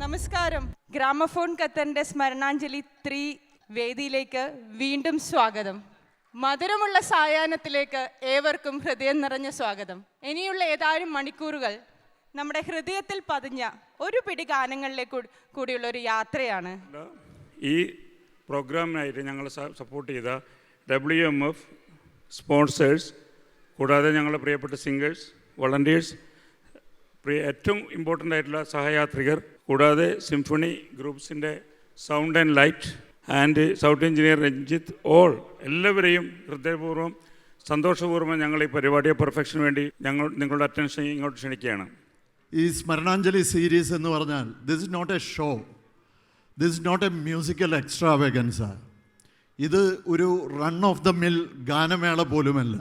നമസ്കാരം. ഗ്രാമഫോൺ ഖത്തറിന്റെ സ്മരണാഞ്ജലി 3 വേദിയിലേക്ക് വീണ്ടും സ്വാഗതം. മധുരമുള്ള സായാഹ്നത്തിലേക്ക് ഏവർക്കും ഹൃദയം നിറഞ്ഞ സ്വാഗതം. ഇനിയുള്ള ഏതാനും മണിക്കൂറുകൾ നമ്മുടെ ഹൃദയത്തിൽ പതിഞ്ഞ ഒരു പിടി ഗാനങ്ങളിലേക്ക് കൂടിയുള്ള ഒരു യാത്രയാണ്. ഈ പ്രോഗ്രാമിനായിട്ട് ഞങ്ങൾ സപ്പോർട്ട് ചെയ്ത WMF സ്പോൺസേഴ്സ്, കൂടാതെ ഞങ്ങളുടെ പ്രിയപ്പെട്ട സിംഗേഴ്സ്, വളണ്ടിയേഴ്സ്, ഏറ്റവും ഇമ്പോർട്ടൻ്റ് ആയിട്ടുള്ള സഹയാത്രികർ, കൂടാതെ സിംഫണി ഗ്രൂപ്പ്സിൻ്റെ sound and light and sound engineer Ranjith, എല്ലാവരെയും ഹൃദയപൂർവ്വം സന്തോഷപൂർവ്വം ഞങ്ങൾ ഈ പരിപാടിയെ പെർഫെക്ഷന് വേണ്ടി നിങ്ങളുടെ അറ്റൻഷൻ ഇങ്ങോട്ട് ക്ഷണിക്കുകയാണ്. ഈ സ്മരണാഞ്ജലി സീരീസ് എന്ന് പറഞ്ഞാൽ this is not a show, this is not a musical extravaganza. ഇത് ഒരു റൺ ഓഫ് ദ മിൽ ഗാനമേള പോലുമല്ല.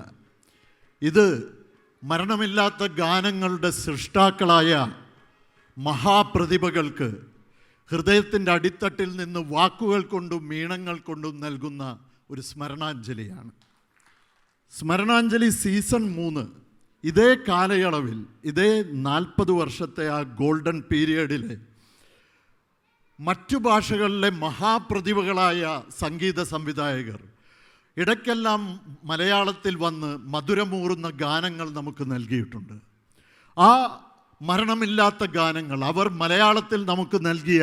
ഇത് മരണമില്ലാത്ത ഗാനങ്ങളുടെ സൃഷ്ടാക്കളായ മഹാപ്രതിഭകൾക്ക് ഹൃദയത്തിൻ്റെ അടിത്തട്ടിൽ നിന്ന് വാക്കുകൾ കൊണ്ടും ഈണങ്ങൾ കൊണ്ടും നൽകുന്ന ഒരു സ്മരണാഞ്ജലിയാണ്. സ്മരണാഞ്ജലി സീസൺ 3 ഇതേ കാലയളവിൽ, ഇതേ 40 വർഷത്തെ ആ ഗോൾഡൻ പീരിയഡിലെ മറ്റു ഭാഷകളിലെ മഹാപ്രതിഭകളായ സംഗീത സംവിധായകർ ഇടയ്ക്കെല്ലാം മലയാളത്തിൽ വന്ന് മധുരമൂറുന്ന ഗാനങ്ങൾ നമുക്ക് നൽകിയിട്ടുണ്ട്. ആ മരണമില്ലാത്ത ഗാനങ്ങൾ, അവർ മലയാളത്തിൽ നമുക്ക് നൽകിയ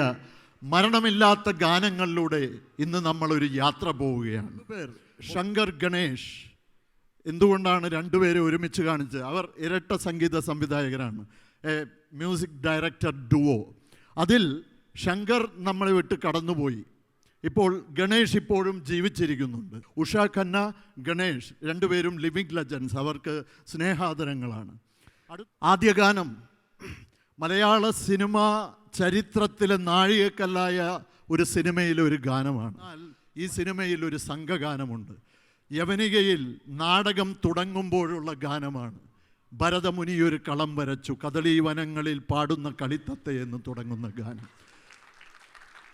മരണമില്ലാത്ത ഗാനങ്ങളിലൂടെ ഇന്ന് നമ്മളൊരു യാത്ര പോവുകയാണ്. ശങ്കർ ഗണേഷ്. എന്തുകൊണ്ടാണ് രണ്ടുപേരെ ഒരുമിച്ച് കാണിച്ചത്? അവർ ഇരട്ട സംഗീത സംവിധായകരാണ്, മ്യൂസിക് ഡയറക്ടർ ഡുവോ. അതിൽ ശങ്കർ നമ്മളെ വിട്ട് കടന്നുപോയി. ഇപ്പോൾ ഗണേഷ് ഇപ്പോഴും ജീവിച്ചിരിക്കുന്നുണ്ട്. ഉഷ ഖന്ന, ഗണേഷ് രണ്ടുപേരും ലിവിങ് ലെജൻസ്. അവർക്ക് സ്നേഹാദരങ്ങളാണ്. ആദ്യ ഗാനം മലയാള സിനിമ ചരിത്രത്തിലെ നാഴികക്കല്ലായ ഒരു സിനിമയിലെ ഒരു ഗാനമാണ്. ഈ സിനിമയിൽ ഒരു സംഘഗാനമുണ്ട്. യവനികയിൽ നാടകം തുടങ്ങുമ്പോഴുള്ള ഗാനമാണ്. ഭരതമുനി ഒരു കളം വരച്ചു, കദളി വനങ്ങളിൽ പാടുന്ന കളിത്തത്തെ എന്ന് തുടങ്ങുന്ന ഗാനം.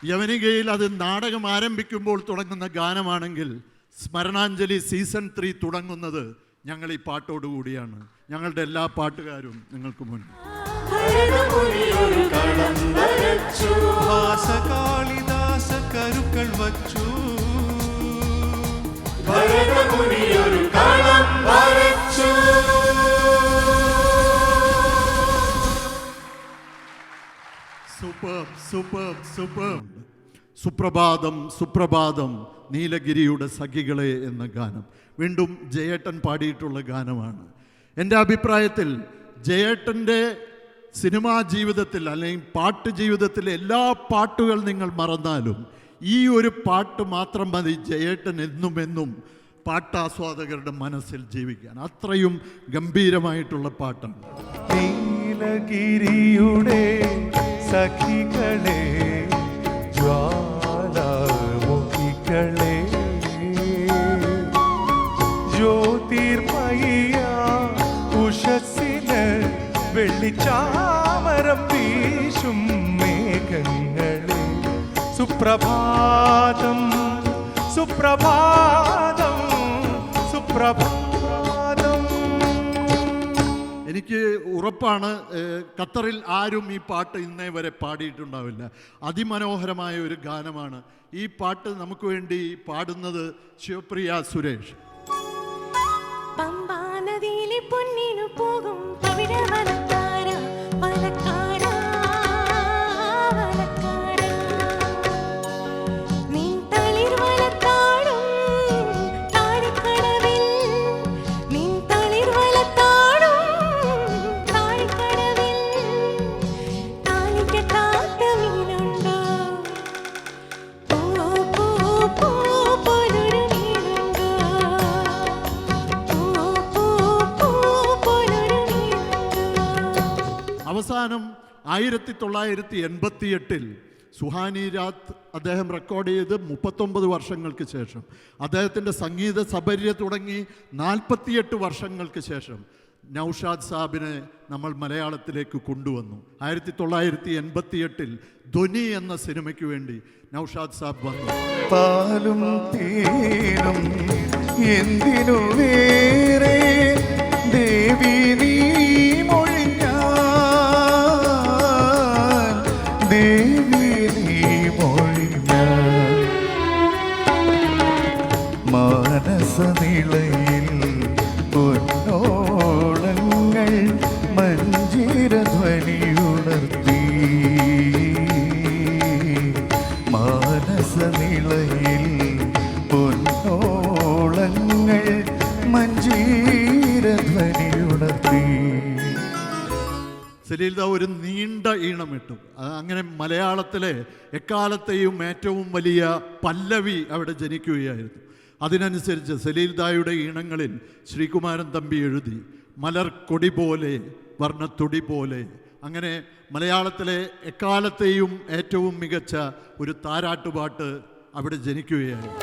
യവനികയിൽ അത് നാടകം ആരംഭിക്കുമ്പോൾ തുടങ്ങുന്ന ഗാനമാണെങ്കിൽ സ്മരണാഞ്ജലി സീസൺ 3 തുടങ്ങുന്നത് ഞങ്ങൾ ഈ പാട്ടോടുകൂടിയാണ്. ഞങ്ങളുടെ എല്ലാ പാട്ടുകാരും നിങ്ങൾക്ക് മുന്നിൽ. സുപ്രഭാതം സുപ്രഭാതം നീലഗിരിയുടെ സഖികളെ എന്ന ഗാനം വീണ്ടും ജയേട്ടൻ പാടിയിട്ടുള്ള ഗാനമാണ്. എൻ്റെ അഭിപ്രായത്തിൽ ജയേട്ടൻ്റെ സിനിമാ ജീവിതത്തിൽ അല്ലെങ്കിൽ പാട്ട് ജീവിതത്തിലെ എല്ലാ പാട്ടുകൾ നിങ്ങൾ മറന്നാലും ഈ ഒരു പാട്ട് മാത്രം മതി ജയേട്ടൻ എന്നും പാട്ടാസ്വാദകരുടെ മനസ്സിൽ ജീവിക്കാൻ. അത്രയും ഗംഭീരമായിട്ടുള്ള പാട്ടാണ്. നീലഗിരിയുടെ സഖികളെ, ജ്വാലാമുഖികളെ, ജ്യോതിർമയ ഉഷസ്സിന് വെള്ളിച്ചാമരം വീശും മേഘങ്ങളെ, സുപ്രഭാതം സുപ്രഭാതം സുപ്രഭാതം. എനിക്ക് ഉറപ്പാണ് ഖത്തറിൽ ആരും ഈ പാട്ട് ഇന്നേ വരെ പാടിയിട്ടുണ്ടാവില്ല. അതിമനോഹരമായ ഒരു ഗാനമാണ്. ഈ പാട്ട് നമുക്ക് വേണ്ടി പാടുന്നത് ശിവപ്രിയ സുരേഷ്. പമ്പാ നദിയിലെ പൊന്നിനു പോകും പവിഴവനത്താര വലക്കാര വലക്കാര, നീ തളിർ വലത്താടും താഴിക്കടവിൽ, നീ തളിർ വലത്താടും താഴിക്കടവിൽ, താലിക്കെട്ടാത്ത മീനുണ്ടോ, പൂ പൂ പൂ പോലൊരു മീനുണ്ടോ, അവസാനം 1988 സുഹാനി രാത്ത് അദ്ദേഹം റെക്കോർഡ് ചെയ്ത് 39 വർഷങ്ങൾക്ക് ശേഷം, അദ്ദേഹത്തിൻ്റെ സംഗീത സബര്യ തുടങ്ങി 48 വർഷങ്ങൾക്ക് ശേഷം നൗഷാദ് സാബിനെ നമ്മൾ മലയാളത്തിലേക്ക് കൊണ്ടുവന്നു. 1988 ധ്വനി എന്ന സിനിമയ്ക്ക് വേണ്ടി നൗഷാദ് സാബ് വന്നു. പാലും തേനും എന്തിനു വേറെ ദേവി നീ മൊഴിഞ്ഞ ദേവി ധ്വനിയുണർത്തി മാനസനിളയിൽ പൊന്നോളങ്ങൾ മഞ്ജീര ധ്വനിയുണർത്തി. സലീൽദ ഒരു നീണ്ട ഈണമിട്ടു. അങ്ങനെ മലയാളത്തിലെ എക്കാലത്തെയും ഏറ്റവും വലിയ പല്ലവി അവിടെ ജനിക്കുകയായിരുന്നു. അതിനനുസരിച്ച് സലീൽദായുടെ ഈണങ്ങളിൽ ശ്രീകുമാരൻ തമ്പി എഴുതി മലർക്കൊടി പോലെ വർണ്ണത്തൊടി പോലെ. അങ്ങനെ മലയാളത്തിലെ എക്കാലത്തെയും ഏറ്റവും മികച്ച ഒരു താരാട്ടുപാട്ട് അവിടെ ജനിക്കുകയായിരുന്നു.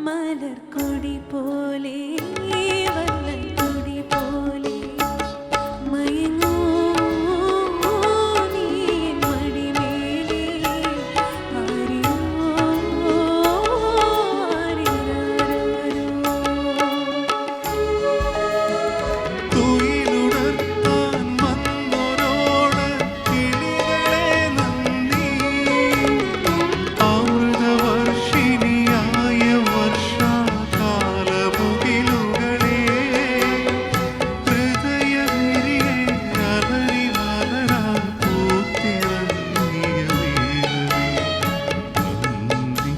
മലർക്കൊടി പോലെ വർണ്ണക്കൊടി പോലെ മയങ്ങൂ നീ മടിമേലേ ആരിയോ തുയിലുണർത്താൻ വന്നോരോട് കിളികളെ നന്ദി. അമൃതവർഷിണിയായ വർഷാകാലമുകിലുകളെ ഹൃദയനിരിയെ അലറി മലരാൻ പൂത്തിറങ്ങിയ വേളവേ നന്ദി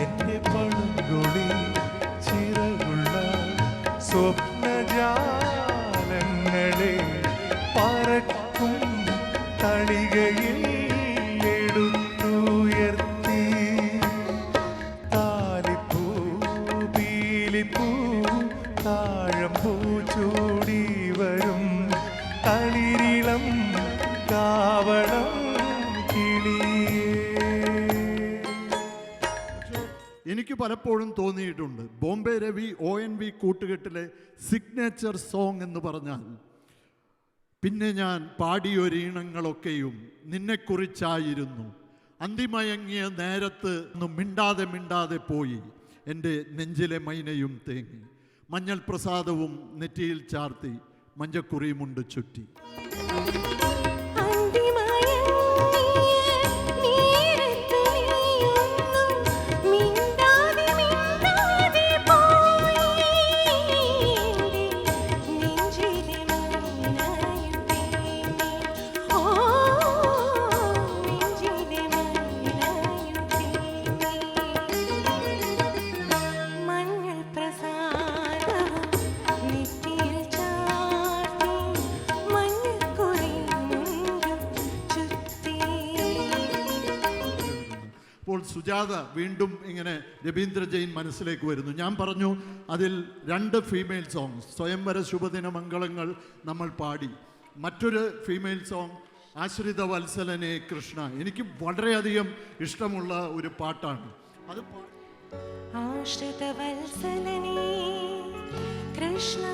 എന്റെ പളുങ്കുളി ചിറകുള്ള സ്വപ്നജാലങ്ങളെ പറക്കും തളികയിൽ എടുത്തുയർത്തി താലിപ്പൂ പീലിപ്പൂ താഴമ്പൂ ചൂടി വരും തളിരിളം കാവളം കിളിയേ. എനിക്ക് പലപ്പോഴും തോന്നിയിട്ടുണ്ട് ബോംബെ രവി ONV കൂട്ടുകെട്ടിലെ സിഗ്നേച്ചർ സോങ് എന്ന് പറഞ്ഞാൽ പിന്നെ ഞാൻ പാടിയൊരീണങ്ങളൊക്കെയും നിന്നെക്കുറിച്ചായിരുന്നു. അന്തിമയങ്ങിയ നേരത്ത് ഒന്നും മിണ്ടാതെ മിണ്ടാതെ പോയി എൻ്റെ നെഞ്ചിലെ മൈനയും തേങ്ങി. മഞ്ഞൾ പ്രസാദവും നെറ്റിയിൽ ചാർത്തി മഞ്ചക്കുറിയുമുണ്ട് ചുറ്റി. അപ്പോൾ സുജാത വീണ്ടും ഇങ്ങനെ രവീന്ദ്ര ജെയിൻ മനസ്സിലേക്ക് വരുന്നു. ഞാൻ പറഞ്ഞു അതിൽ 2 ഫീമെയിൽ സോങ്സ് സ്വയംവര ശുഭദിന മംഗളങ്ങൾ നമ്മൾ പാടി. മറ്റൊരു ഫീമെയിൽ സോങ് ആശ്രിത വത്സലനെ കൃഷ്ണ. എനിക്ക് വളരെയധികം ഇഷ്ടമുള്ള ഒരു പാട്ടാണ് അത്. ആശ്രിത വത്സലനേ കൃഷ്ണ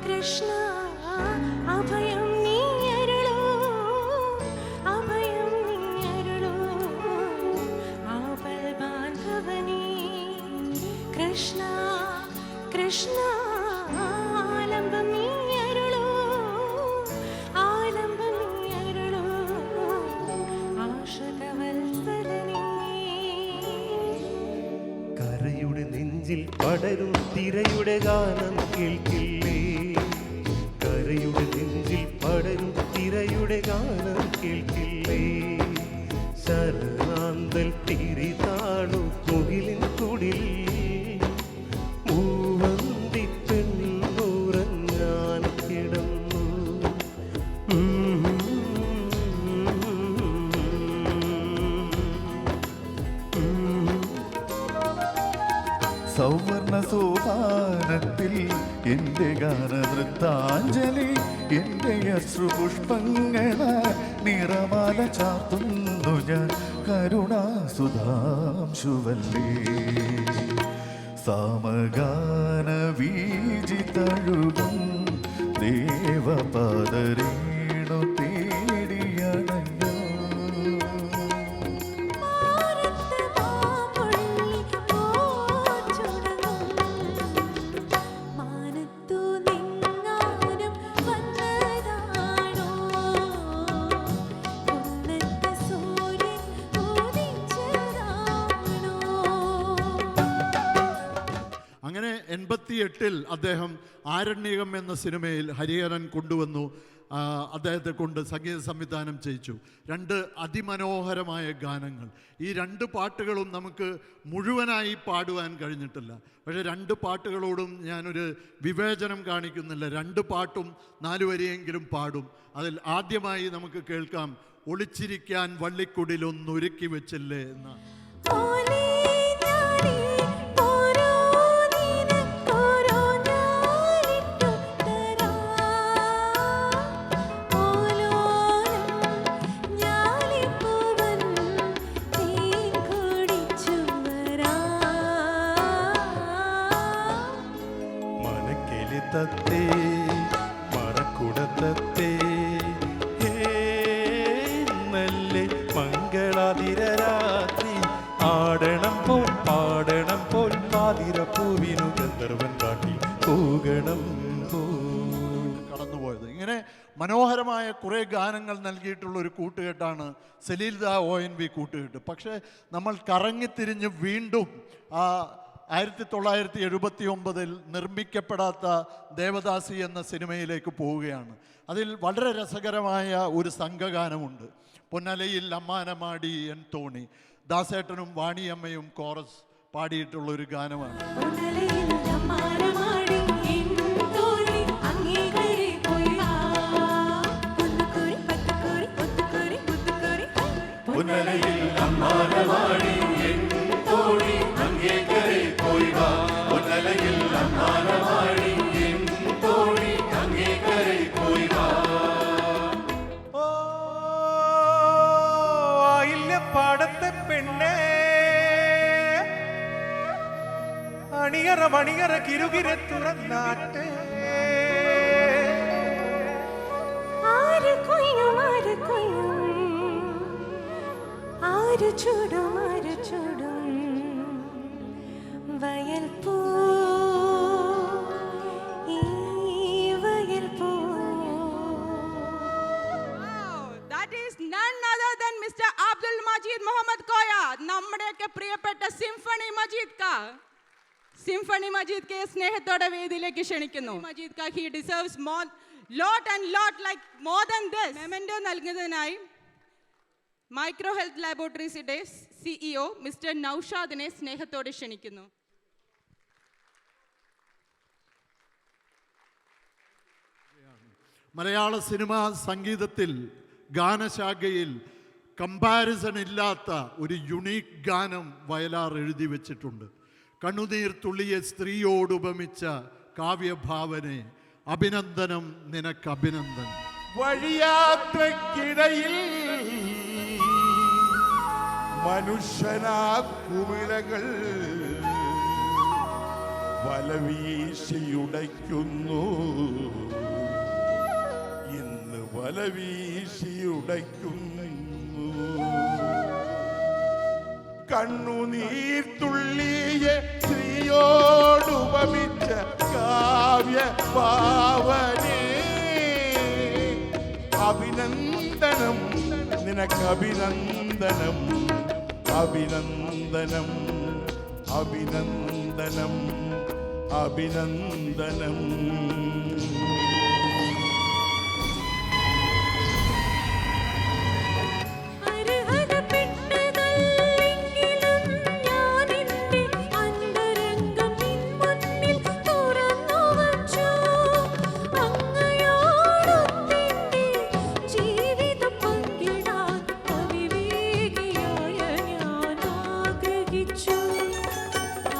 കൃഷ്ണ അഭയം നീ അരുളൂ അഭയം നീ അരുളൂ ആപൽ ബാന്ധവനേ കൃഷ്ണ കൃഷ്ണ ആലംബം നീ അരുളൂ ആലംബം നീ അരുളൂ ആശ്രിത വത്സലനേ. കരയുടെ നെഞ്ചിൽ പടരും തിരയുടെ ഗാനം കേൾക്കില്ലേ കരയുടെ നെഞ്ചിൽ പടരും തിരയുടെ ഗാനം കേൾക്കില്ലേ ശരണാന്തൽ തിരി താണു മുകിലിൻ കുടിൽ മൂവന്തി പെണ്ണുറങ്ങാൻ കിടന്നു. സൗവർണ സോപാനത്തിൽ എൻ്റെ ഗാനനൃത്താഞ്ജലി എൻ്റെ അശ്രുപുഷ്പങ്ങള നിറമാല ചാർത്തുന്നു ഞാൻ കരുണാസുധാംശുവല്ലേ സാമഗാന വീജി തഴുകും ദേവപാദരേണു തേടിയണഞ്ഞു മാനത്തു നിന്നാരും വന്നതാണോ ഉന്നത സൂര്യൻ ഉദിച്ചതാണോ അങ്ങനെ 88-ൽ അദ്ദേഹം ആരണ്യകം എന്ന സിനിമയിൽ ഹരിഹരൻ കൊണ്ടുവന്നു. അദ്ദേഹത്തെ കൊണ്ട് സംഗീത സംവിധാനം ചെയ്യിച്ചു. 2 അതിമനോഹരമായ ഗാനങ്ങൾ. ഈ 2 പാട്ടുകളും നമുക്ക് മുഴുവനായി പാടുവാൻ കഴിഞ്ഞിട്ടില്ല. പക്ഷേ 2 പാട്ടുകളോടും ഞാനൊരു വിവേചനം കാണിക്കുന്നില്ല. 2 പാട്ടും 4 വരിയെങ്കിലും പാടും. അതിൽ ആദ്യമായി നമുക്ക് കേൾക്കാം ഒളിച്ചിരിക്കാൻ വള്ളിക്കുടിലൊന്നൊരുക്കി വെച്ചില്ലേ എന്ന. ഓലേ ഞാനേ ഓരോ നിനക്കോരോ ഞാനിട്ടു തരാം ഓലോലം ഞാലിപ്പൂവൻ തേൻ കുടിച്ചു വരാം മനക്കിളി തത്തേ മറക്കുടത്തേ നല്ല മംഗളാതിര രാത്രി ആടണം പോൽ പാതിരപ്പൂവിനു ഗന്ധർവൻ കാട്ടി പോകണം കടന്നുപോയത്. ഇങ്ങനെ മനോഹരമായ കുറേ ഗാനങ്ങൾ നൽകിയിട്ടുള്ള ഒരു കൂട്ടുകെട്ടാണ് സലീൽദ ONV കൂട്ടുകെട്ട്. പക്ഷേ നമ്മൾ കറങ്ങിത്തിരിഞ്ഞ് വീണ്ടും 1979-ൽ നിർമ്മിക്കപ്പെടാത്ത ദേവദാസി എന്ന സിനിമയിലേക്ക് പോവുകയാണ്. അതിൽ വളരെ രസകരമായ ഒരു സംഘഗാനമുണ്ട്. പൊന്നലയിൽ അമ്മാനമാടി എൻ തോണി. ദാസേട്ടനും വാണിയമ്മയും കോറസ് പാടിയിട്ടുള്ള ഒരു ഗാനമാണ്. പൊന്നലയിൽ അമ്മാനമാടി എൻ തോണി അങ്ങേകരെ പോയി വാ പൊന്നുകുറി പത്തുകുറി ഒത്തുകുറി മുത്തുകുറി പൊന്നലയിൽ അമ്മാനമാടി എൻ തോണി അങ്ങേക്കരെ പോയി വാ പൊന്നലയിൽ അമ്മാനമാടി എൻ തോണി അങ്ങേക്കരെ പോയി വാ ആയില്ല പാടത്തെ പെണ്ണേ അണിയറ മണിയറ കിരുകിരെ തുറന്നാട്ടെ ആര് കൊയ്യും ആര് ചൂടും വയൽ പൂ ഈ വയൽ പൂ That is none other than Mr. Abdul Majid Mohammad Koya. നമ്മുടെയൊക്കെ പ്രിയപ്പെട്ട സിംഫണി മജീദ് ക്കെ സ്നേഹത്തോടെ വേദിയിലേക്ക് ക്ഷണിക്കുന്നു. മജീദ് ക he deserves more lot like more than this. Memento നൽകുന്നതിനായി മൈക്രോ ഹെൽത്ത് ലാബോറട്ടറീസിന്റെ CEO മിസ്റ്റർ നൌഷാദിനെ സ്നേഹത്തോടെ ക്ഷണിക്കുന്നു. മലയാള സിനിമാ സംഗീതത്തിൽ ഗാനശാഖയിൽ കമ്പാരിസൺ ഇല്ലാത്ത ഒരു യുണീക്ക് ഗാനം വയലാർ എഴുതി വച്ചിട്ടുണ്ട്. കണ്ണുനീർ തുള്ളിയെ സ്ത്രീയോടുപമിച്ച കാവ്യഭാവനെ അഭിനന്ദനം നിനക്കഭിനന്ദനം. വഴിയാത്രക്കിടയിൽ മനുഷ്യനാ കുമിളകൾ വലവീശിയുടയ്ക്കുന്നു ഇന്ന് വലവീശിയുടയ്ക്കുന്നു കണ്ണുനീർ തുള്ളിയെ സ്ത്രീയോടുപമിച്ച കാവ്യ പാവനേ അഭിനന്ദനം നിനക്കഭിനന്ദനം അഭിനന്ദനം അഭിനന്ദനം അഭിനന്ദനം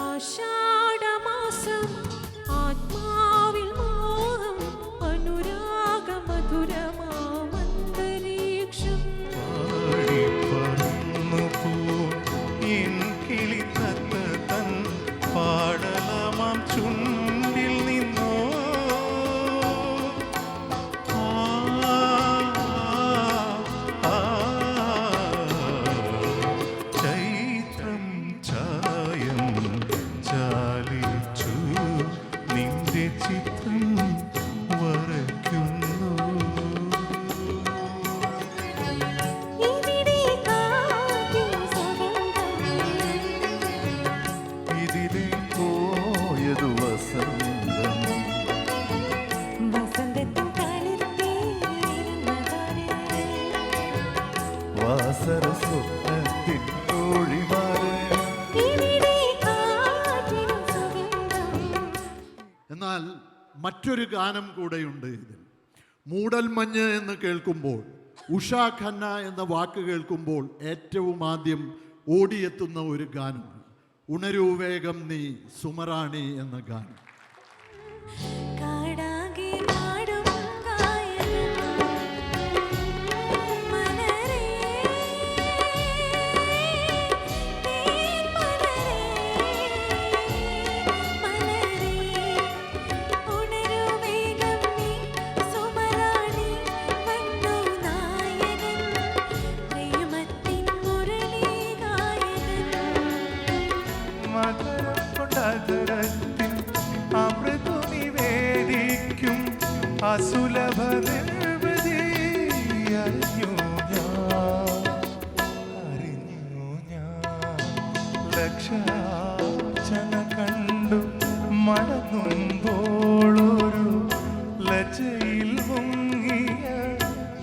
ആഷാഢ സ്വപ്നത്തിൻ തോഴിമാരെ. ഇവിടെ കാറ്റിനും സുഗന്ധം. എന്നാൽ മറ്റൊരു ഗാനം കൂടെയുണ്ട് ഇതിൽ. മൂടൽമഞ്ഞ് എന്ന് കേൾക്കുമ്പോൾ, ഉഷാ ഖന്ന എന്ന വാക്ക് കേൾക്കുമ്പോൾ ഏറ്റവും ആദ്യം ഓടിയെത്തുന്ന ഒരു ഗാനം ഉണരൂ വേഗം നീ സുമറാണി എന്ന ഗാനം. കാടാകെ പാടും കായലും മലരേ തേൻ മലരേ മലരേ ഉണരൂ വേഗം നീ സുമറാണി വന്നു നായകൻ പ്രേമത്തിൻ മുരളി ഗായകൻ. മധുരം കൊണ്ടധരത്തിൽ അമൃതു നിവേദിക്കും അസുലഭ നിർവൃതി അറിഞ്ഞു ഞാൻ ലക്ഷാർച്ചന കണ്ടു മടങ്ങുമ്പോളൊരു ലജ്ജയിൽ മുങ്ങിയ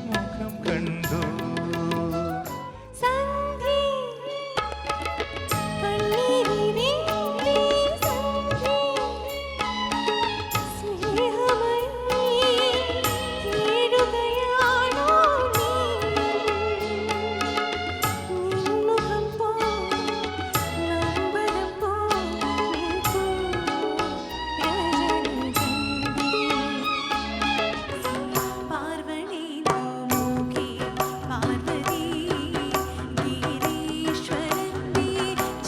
മുഖം കണ്ടു. സന്ധി കണ്ണീരിനെ സന്ധി സ്നേഹമയീ തേടുകയാണോ നീ നിൻമുഖം പോ നമ്പരം പോ നിൽക്കൂ രജനിഗന്ധി പാർവണി നോക്കി പാർവതി ഗിരീശ്വരന്റെ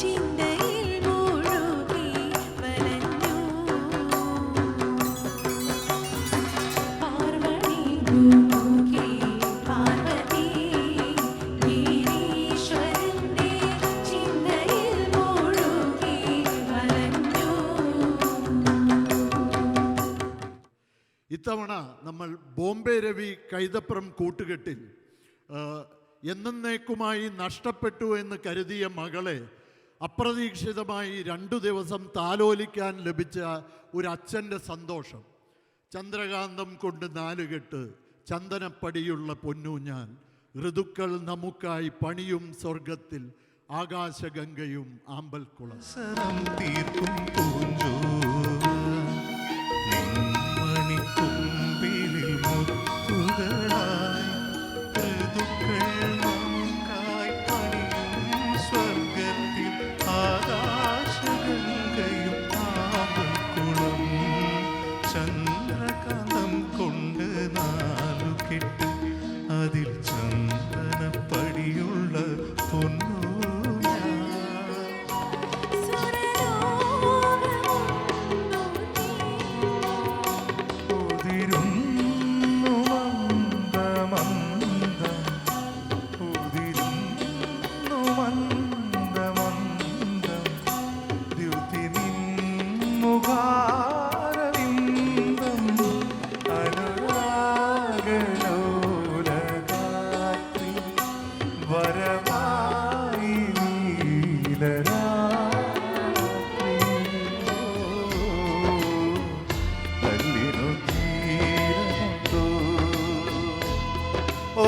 ചിന്തയിൽ മുഴുകി വലഞ്ഞു. പാർവണി നോക്കി പാർവതി ഗിരീശ്വരന്റെ ചിന്തയിൽ മുഴുകി വലഞ്ഞു. ഇത്തവണ നമ്മൾ ബോംബെ രവി കൈതപ്രം കൂട്ടുകെട്ടിൽ എന്നേക്കുമായി നഷ്ടപ്പെട്ടു എന്ന് കരുതിയ മകളെ അപ്രതീക്ഷിതമായി 2 ദിവസം താലോലിക്കാൻ ലഭിച്ച ഒരു അച്ഛൻ്റെ സന്തോഷം. ചന്ദ്രകാന്തം കൊണ്ട് 4 കെട്ട് ചന്ദനപ്പടിയുള്ള പൊന്നൂഞ്ഞാൽ, ഋതുക്കൾ നമുക്കായി പണിയും സ്വർഗത്തിൽ ആകാശഗംഗയും ആമ്പൽക്കുളം. സരം തീർക്കും പൂഞ്ചോമണിക്കുമ്പിലിൽ മുത്തുകളായി ഋതുക്കൾ നമുക്കായി പണിയും സ്വർഗത്തിൽ ആകാശഗംഗയും ആമ്പൽക്കുളം. ചന്ദ്രകാന്തം കൊണ്ട് 4 കെട്ട് അതിൽ ചന്ദനപ്പടിയുള്ള പൊന്നൂഞ്ഞാൽ. ഉതിരുന്നു മന്ദമന്ദം, ഉതിരുന്നു മന്ദമന്ദം, ദ്യുതി നിൻമുഖാരവിന്ദം, അനുരാഗലോലഗാത്രി വരമായി നീലരാത്രി. കല്ലിനു തീരമുണ്ടോ? ഓ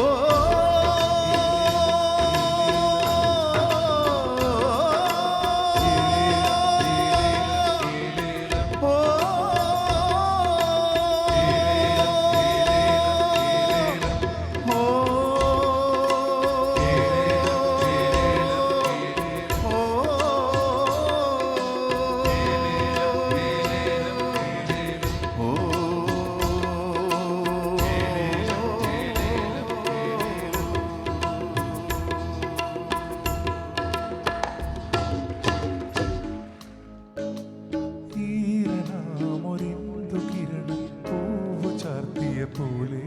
ഈരനാമൊരിന്ദു കിരണം പൂവു ചാർത്തിയ പോലെ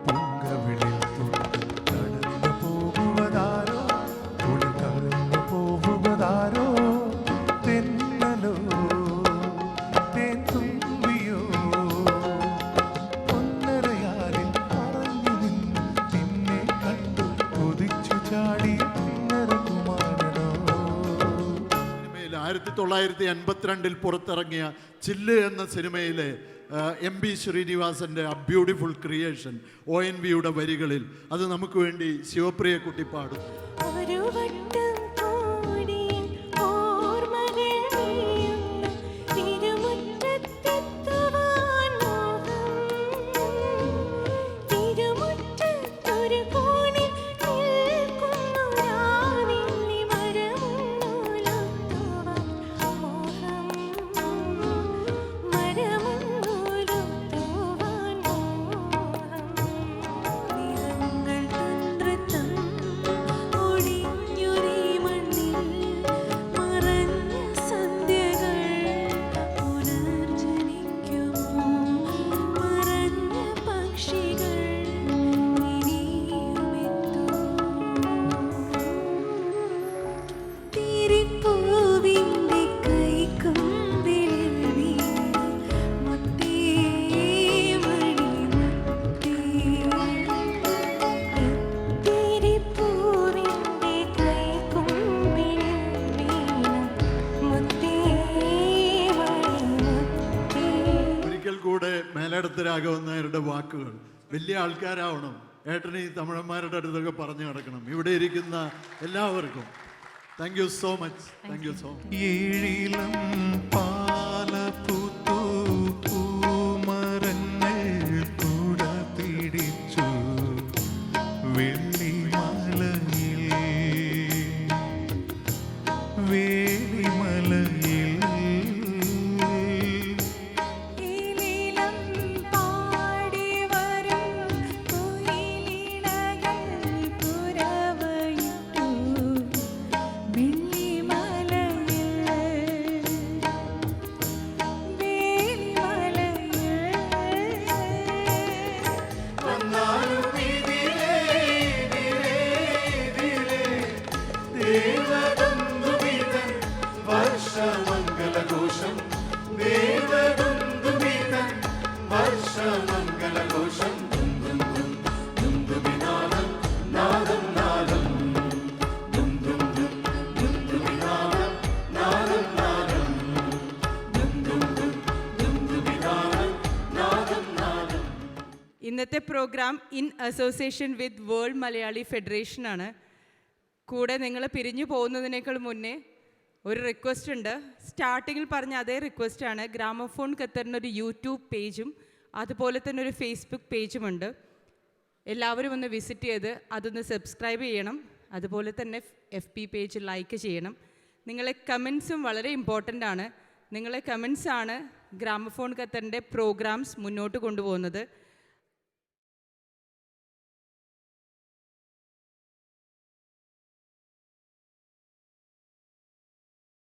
പൂങ്കവിളിൽ തൊട്ട് കടന്നു പോകുവതാരോ, തുളി കടന്നു പോകുവതാരോ, തെന്നലോ തേൻ തുമ്പിയോ പൊന്നരയാലിൽ പറഞ്ഞു നിന്നു നിന്നെ കണ്ടു കൊതിച്ചു ചാടി കുമാരനോ. സിനിമയിൽ 1982 പുറത്തിറങ്ങിയ ചില്ല് എന്ന സിനിമയിലെ എം ബി ശ്രീനിവാസൻ്റെ ആ ബ്യൂട്ടിഫുൾ ക്രിയേഷൻ ONVയുടെ വരികളിൽ അത് നമുക്ക് വേണ്ടി ശിവപ്രിയ കുട്ടി പാടും. ഒരു വട്ടം കൂടി ഓർമ്മകൾ നീയുന്ന തിരുമുറ്റത്തെത്തുവാൻ മോഹം. തിരുമുറ്റത്തൊരു കോണിൽ നിൽക്കുന്നൊരാവില്ലി മരമുന്നൂലൊത്തുവാൻ മോഹം. മരമുന്നൂലൊത്തുവാൻ മോഹം. നിറങ്ങൾ തന്ത്രത്തം ഒടിഞ്ഞൊരീ മണ്ണിൽ മറഞ്ഞ സന്ധ്യകൾ പുനർജനിക്കുമോ? മറഞ്ഞ പക്ഷികൾ ഇനിയുമെത്തുമോ? തിരിപ്പൂവിൻ്റെ കൈക്കൊമ്പിളിൽ വീണ മുത്തേ മണിമുത്തേ. തിരിപ്പൂവിൻ്റെ കൈക്കൊമ്പിളിൽ വീണ മുത്തേ മണിമുത്തേ. ഒരിക്കൽ കൂടെ മേലടത്ത് രാഘവൻ നായരുടെ വാക്കുകൾ. വലിയ ആൾക്കാരാവണം. ഏട്ടന് ഈ തമിഴന്മാരുടെ അടുത്തൊക്കെ പറഞ്ഞു നടക്കണം. ഇവിടെ ഇരിക്കുന്ന എല്ലാവർക്കും thank you so much. Thank you so much. ഏഴിലം പാലപ്പൂത്തു പൂമരങ്ങൾ കൂട പിടിച്ചു വെള്ളിമലയിൽ വേലിമലയിൽ ഈലീലം പാടി വരും കുയിലിണകൾ പുരവയിട്ടു വെള്ളിമലയിൽ വേലിമലയിൽ. വന്നാലും ഇതിലേ ദേവദുന്ദുഭിതൻ വർഷമംഗലഘോഷം ദേവദുന്ദുഭിതൻ വർഷമംഗലഘോഷം ദും ദും ദും ദുന്ദുഭിനാദം നാദം നാദം ദും ദും ദും ദുന്ദുഭിനാദം നാദം നാദം ദും ദും ദും ദുന്ദുഭിനാദം നാദം നാദം. ഇന്നത്തെ programme in association with world Malayali federation ആണ്. കൂടെ നിങ്ങൾ പിരിഞ്ഞു പോകുന്നതിനേക്കാൾ മുന്നേ ഒരു റിക്വസ്റ്റ് ഉണ്ട്. സ്റ്റാർട്ടിങ്ങിൽ പറഞ്ഞ അതേ റിക്വസ്റ്റാണ്. ഗ്രാമഫോൺ ഖത്തറിന് ഒരു യൂട്യൂബ് പേജും അതുപോലെ തന്നെ ഒരു ഫേസ്ബുക്ക് പേജുമുണ്ട്. എല്ലാവരും ഒന്ന് വിസിറ്റ് ചെയ്ത് അതൊന്ന് സബ്സ്ക്രൈബ് ചെയ്യണം. അതുപോലെ തന്നെ FB പേജ് ലൈക്ക് ചെയ്യണം. നിങ്ങളെ കമൻസും വളരെ ഇമ്പോർട്ടൻ്റ് ആണ്. നിങ്ങളെ കമൻസാണ് ഗ്രാമഫോൺ ഖത്തറിൻ്റെ പ്രോഗ്രാംസ് മുന്നോട്ട് കൊണ്ടുപോകുന്നത്.